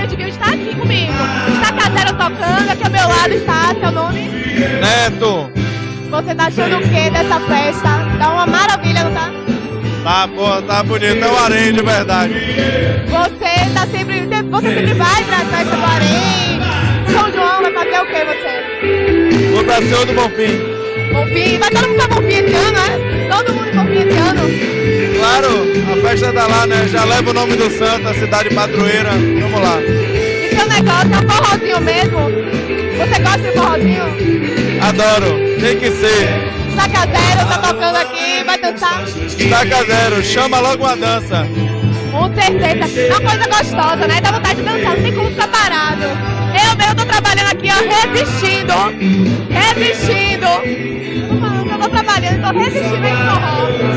deviam estar aqui comigo. Estaca Zero tocando, aqui ao meu lado está, seu nome? Neto. Você tá achando o que dessa festa? Tá uma maravilha, não tá? Tá, pô, tá bonito, é o Harém de verdade. Você sempre vai pra festa do Harém? São João vai fazer o que você? Vou pra Senhor do Bonfim. Bonfim? Vai todo mundo pra Bonfim esse ano, é? Todo mundo em Bonfim esse ano? Claro, a festa tá lá, né? Já leva o nome do santo, a cidade padroeira. Vamos lá. E seu negócio é um forrozinho mesmo? Você gosta de forrozinho? Adoro, tem que ser. Estaca Zero tá tocando aqui, vai dançar? Estaca Zero, chama logo uma dança. Com certeza, é uma coisa gostosa, né? Dá vontade de dançar, não tem como ficar parado. Eu mesmo tô trabalhando aqui, ó, resistindo. Tô falando que eu tô trabalhando, tô resistindo a esse forró.